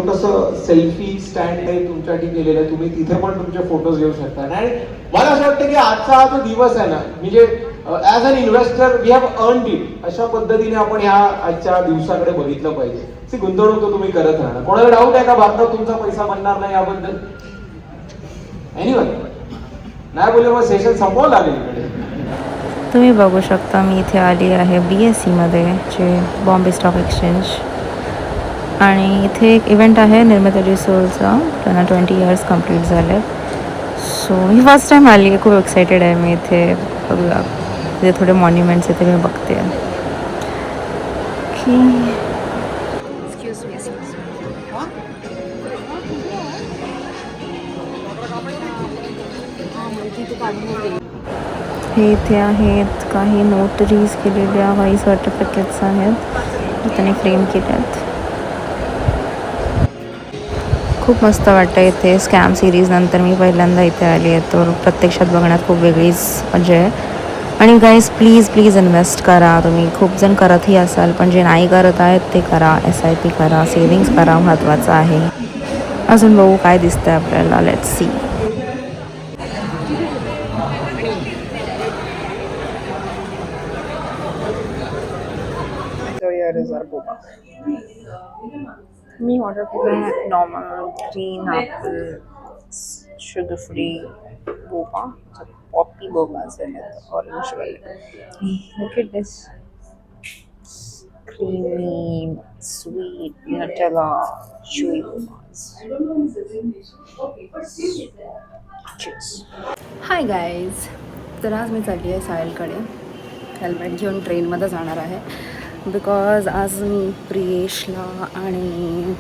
छोटंसं selfie stand आहे तुमच्यासाठी केलेलं आहे, तुम्ही तिथे पण तुमचे फोटोज घेऊ शकता. आणि मला असं वाटतं की आजचा हा जो दिवस आहे ना, म्हणजे as an investor we have earned it, अशा पद्धतीने आपण ह्या आजच्या दिवसाकडे बघितलं पाहिजे. ती गुंतवणूक तर तुम्ही करत राहणार. कोणाला डाऊट आहे का भारतात तुमचा पैसा बनणार नाही याबद्दल? एनिवन नाही बोलले मग सेशन संपवावं लागेल इकडे. तुम्ही बघू शकता मी इथे आली आहे BSE मध्ये, जे बॉम्बे स्टॉक एक्सचेंज. आणि इथे एक इव्हेंट आहे निर्मिती रिसोलचा, त्यांना 20 इयर्स कंप्लीट झाले. सो मी फर्स्ट टाईम आली आहे, खूप एक्सायटेड आहे मी. इथे बघूया, तिथे थोडे मॉन्युमेंट्स इथे मी बघते की हे इथे आहेत काही नोटरीज केलेल्या, काही सर्टिफिकेट्स आहेत त्याने फ्रेम केल्यात. खूप मस्त वाटतं इथे. स्कॅम सिरीज नंतर मी पहिल्यांदा इथे आली आहे, तर प्रत्यक्षात बघण्यात खूप वेगळीच मजा आहे. आणि गाईज प्लीज इन्व्हेस्ट करा. तुम्ही खूप जण करतही असाल, पण जे नाही करत आहेत ते करा. SIP करा, सेविंग्स करा, महत्त्वाचं आहे. अजून बघू काय दिसतंय आपल्याला, लेट्स सी. मी ऑर्डर केलं normal green apple sugar free boba, poppy bobas आहेत ऑरेंज वाले. Look at this, creamy sweet Nutella chewy bombas. Hi guys, तर आज मी चालली आहे साहिलकडे. हेल्मेट घेऊन ट्रेनमध्ये जाणार आहे, बिकॉज आज मी प्रियेशला आणि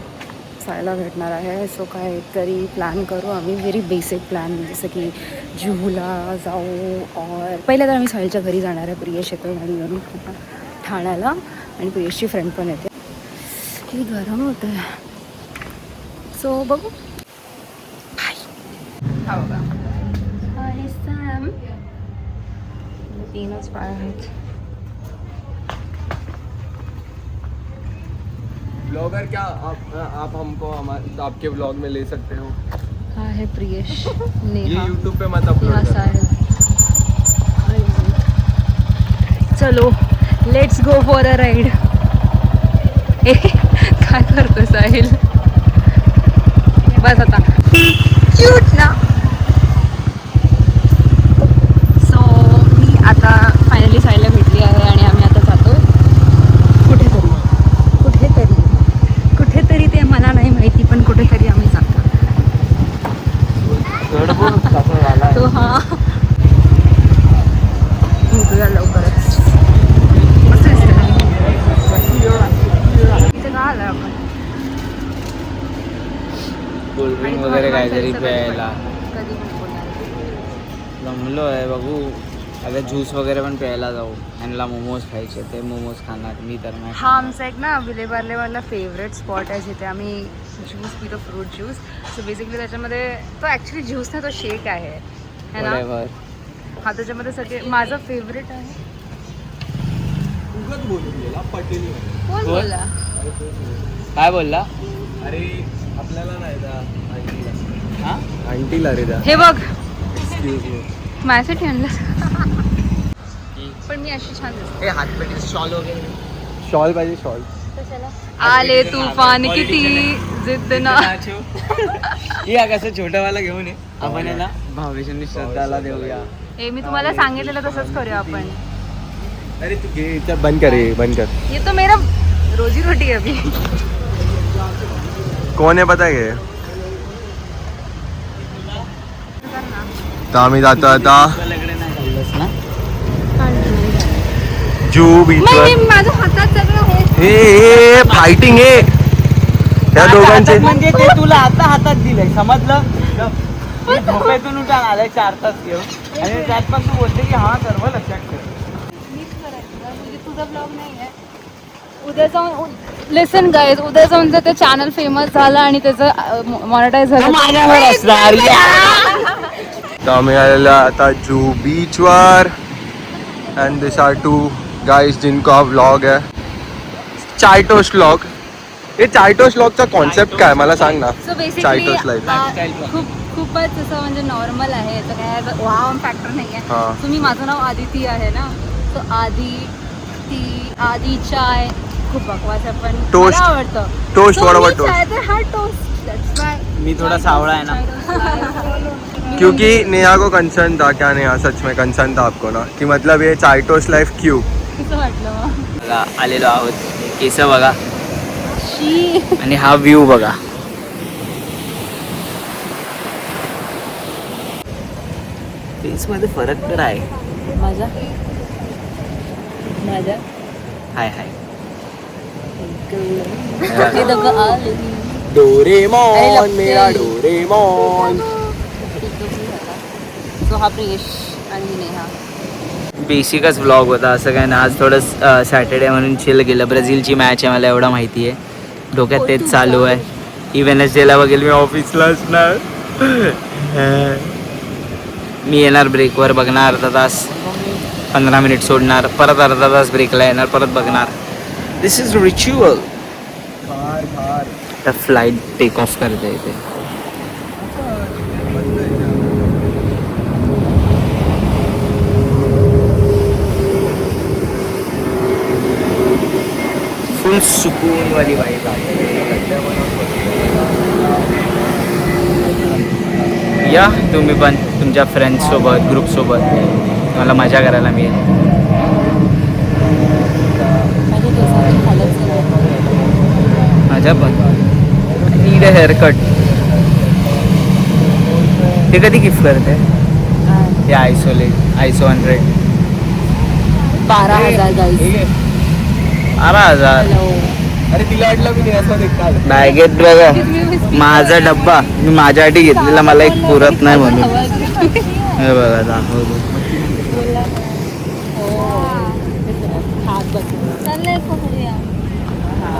सायला भेटणार आहे. सो काहीतरी प्लॅन करू आम्ही, व्हेरी बेसिक प्लॅन, जसं की जुहूला जाऊ. और पहिले तर आम्ही सायलच्या घरी जाणार आहे. प्रियेश येतो गाडीवरून ठाण्याला, आणि प्रियेशची फ्रेंड पण येते. किती गरम होतं आहे, सो बघू. हा बघा, हाय सॅम. तीनच पाय आहेत. ब्लॉगर क्या आप हमको आपके ब्लॉग में ले सकते हो? हा है प्रियेश, ये नेहा, यूट्यूब पे मत अपलोड करना. साहिल. चलो let's go for a ride. काय करतो साहिल? बस आता क्यूट ना. सो मी आता फायनली साहिलला भेटली आहे, आणि आम्ही आता जातो कुठेतरी ते मला नाही माहिती, पण कुठेतरी आम्ही जातो. तो हा भेटूया लवकरच. मस्त दिसतं. इथे का आलं आपण? कोल्ड्रिंक वगैरे काहीतरी प्यायला कधी पण बोलणार. जमलो आहे. बघू आता ज्यूस वगैरे पण प्यायला जाऊ. यांना मोमोज खायचे, ते मोमोज खाणार. मी तर नाही. हा आमचा एक ना विलेपार्लेवाला फेवरेट स्पॉट आहे, जिथे आम्ही ज्यूस पितो, फ्रूट ज्यूस. सो बेसिकली त्याच्यामध्ये तो ॲक्च्युली ज्यूस नाही, तो शेक आहे है ना. Whatever. हा त्याच्यामध्ये सगळे माझं फेवरेट आहे. कोण बोलला? काय बोलला? अरे आपल्याला नाही का हां आंटीला रे हे बघ, एक्सक्यूज मी. माझ्यासाठी आणलं, पण मी अशी छान दिसते. हातपेटी शॉल वगैरे. शॉल पाहिजे, शॉल. आले तुफान किती जिद्द ना. या कसं छोटंवाला घेऊन ये. आपण आहे ना भावेश आणि श्रद्धाला देऊया. हे मी तुम्हाला सांगितलेलं तसंच करूया आपण. अरे तू घे, इथं बंद कर, ये बंद कर. ये तो मेरा रोजी रोटी है अभी. कोण आहे पता आहे? तर आम्ही जातो आता जुहू बीचवर. माझ्या हातात सगळं हे फायटिंग आहे या दोघांचे. म्हणजे ते तुला आता हातात दिलंय, समजलं? झोपेतून उठून आलाय 4 तास घेऊन, आणि त्यात पण तू बोलते की हा सर्व लक्षात ठेव. तुझा ब्लॉग नाही आहे. उद्या जाऊन लिसन गाईज, उद्या जाऊन जर ते चॅनल फेमस झालं आणि त्याचं मॉनिटाईज झालं माझ्यावर असणार. तर आम्ही आलेला आता जुहू बीचवर. अँड दिस आर 2 गाइस जिनका व्लॉग है, चाय टोस्ट व्लॉग. हे चायटोस व्लॉगचा कॉन्सेप्ट काय मला सांग ना. सो बेसिकली चायटोस लाईफ. खूपच असं म्हणजे नॉर्मल आहे, याचं काय वाव फॅक्टर नाही आहे. हा. तुम्ही माझं नाव आदिती आहे ना, सो आदी चाय खूप बकवास आहे पण Toast. मला आवडतं. टोस्ट So, बरोबर मी टोस्ट. चाय तर हा टोस्ट, that's why. मी थोडा सावळा आहे ना. क्योंकि नेहा को कंसर्न था, क्या नेहा सच में कंसर्न था आपको ना, कि मतलब ये चायटोस लाइफ क्यों. कसं वाटलं मग? बघा आलेलो आहोत, केस बघा शी. आणि हा व्ह्यू बघा. फेस मध्ये फरक तर आहे. माझा हाय हाय. ते डबं आले. डोरेमॉन मेरा डोरेमॉन. सो हा प्रियेश आणि नेहा. बेसिकच व्लॉग होता, असं काय ना. आज थोडं सॅटर्डे म्हणून चिल गेलं. ब्राझीलची मॅच आहे मला एवढं माहिती आहे, डोक्यात तेच चालू आहे. ही वेनसडेला बघेल, मी ऑफिसलाच ना. मी येणार ब्रेकवर, बघणार अर्धा तास, 15 मिनिट सोडणार, परत अर्धा तास ब्रेकला येणार, परत बघणार. दिस इज रिच्युअल. तर फ्लाईट टेक ऑफ करते इथे. फुल सुकून वाली वाईब आहे. या तुम्ही पण तुमच्या फ्रेंड्ससोबत, ग्रुपसोबत, तुम्हाला मजा करायला मिळेल. माझ्या केसांची हालत झाली. माझ्या पण नीड अ हेअरकट. ते कधी गिफ्ट करते ते आयसो 100. 12,000 गाईज. 12,000. अरे तिला वाटलं मी असं देखताल. बॅगेत बघा माझा डब्बा, मी माझ्यासाठी घेतलेला, मला एक पुरत नाही म्हणून. हे बघा दाखवतो.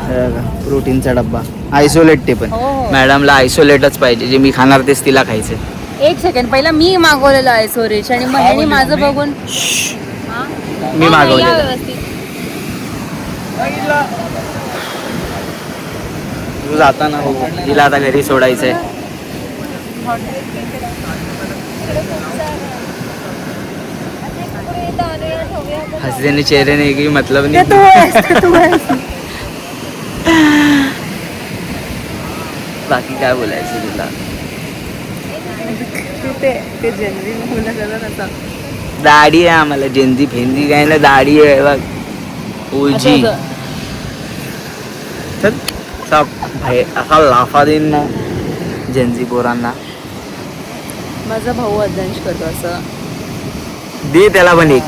हे बघा प्रोटीनचा डब्बा, आयसोलेट. ते पण मॅडमला आयसोलेटच पाहिजे, जे मी खाणार तेच तिला खायचे. एक सेकंड, पहिला मी मागवलेलं आहे सोरेश आणि मग ह्यानी माझं बघून मी मागवलेलं. व्यवस्थित. तू जाताना हो, तिला आता घरी सोडायचंय. हसदेने चेहरे नाही की मतलब नाही. बाकी काय बोलायचं तुला. दाढी आहे आम्हाला, जेंजी फेंजी काय ना, दाढी आहे बघ. उलची चल सब भाई असा लाफा देईन ना जेंजी पोरांना. माझा भाऊ अध्यांश करतो असं. दे त्याला पण एक.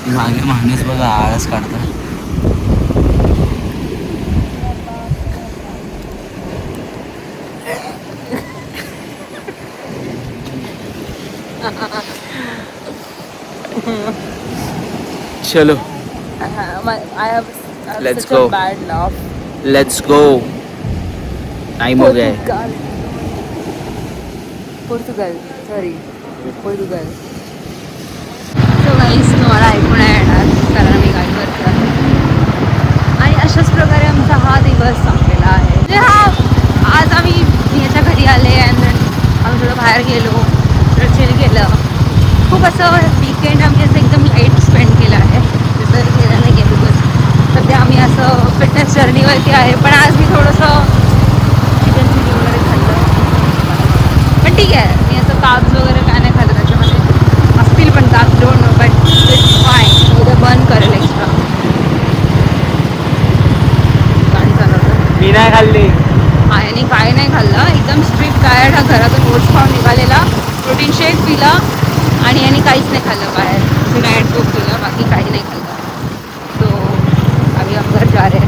मागे माणूस बघा आळस काढता. चलो Let's go. bad laugh. Let's go. Time हो गया है. पोर्तुगल सो गाईस, तुम्हाला ऐकून नाही येणार कारण मी गाडी करते आहे. आणि अशाच प्रकारे आमचा हा दिवस संपलेला आहे. म्हणजे आज आम्ही याच्या घरी आले आणि आम्ही थोडं बाहेर गेलो, चिल केलं. खूप असं वीकेंड आम्ही असं एकदम लाईट स्पेंड केलं आहे. जसं गेलं नाही गेलो बस. सध्या आम्ही असं फिटनेस जर्नीवरती आहे. पण आज मी थोडंसं चिकन चिली वगैरे खाल्लं. पण ठीक आहे, मी असं काब्स वगैरे काय नाही खाल्लं. त्याच्यामध्ये असतील पण carbs, don't know, but it's fine. उद्या बर्न करेल एक्स्ट्रा. गाडी चालवलं मी नाही खाल्ली. आणि काय नाही खाल्लं, एकदम स्ट्रिक्ट डायट हा. घरातून ओट्स खाऊन निघालेला, प्रोटीन शेक पिला आणि यांनी काहीच नाही खाल्लं बाहेर. मी डायट बुक केलं, बाकी काही नाही खाल्लं. सो आम्ही घर जा रहे हैं.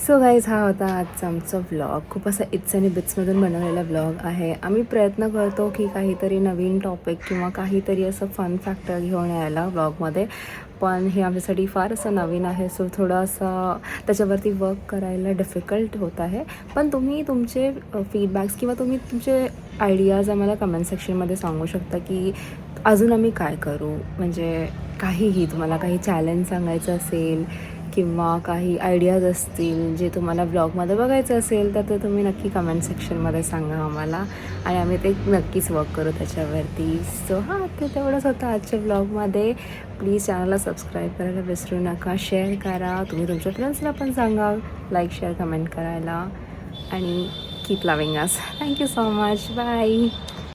सो गाईज, हा होता आजचा आमचा व्लॉग. खूप असा इट्स आणि बिट्समधून बनवलेला व्लॉग आहे. आम्ही प्रयत्न करतो की काहीतरी नवीन टॉपिक किंवा काहीतरी असं फन फॅक्टर घेऊन यायला व्लॉगमध्ये, पण हे आमच्यासाठी फार असं नवीन आहे. सो थोडं असं त्याच्यावरती वर्क करायला डिफिकल्ट होत आहे. पण तुम्ही तुमचे फीडबॅक्स किंवा तुम्ही तुमचे आयडियाज आम्हाला कमेंट सेक्शनमध्ये सांगू शकता की अजून आम्ही काय करू, म्हणजे काहीही तुम्हाला काही चॅलेंज सांगायचं असेल किंवा काही आयडियाज असतील जे तुम्हाला ब्लॉगमध्ये बघायचं असेल तर ते तुम्ही नक्की कमेंट सेक्शनमध्ये सांगा आम्हाला आणि आम्ही ते नक्कीच वर्क करू त्याच्यावरती. सो हां, ते तेवढंच होतं आजच्या ब्लॉगमध्ये. प्लीज चॅनलला सबस्क्राईब करायला विसरू नका, शेअर करा, तुम्ही तुमच्या फ्रेंड्सला पण सांगा लाईक शेअर कमेंट करायला आणि keep loving us. Thank you so much. Bye.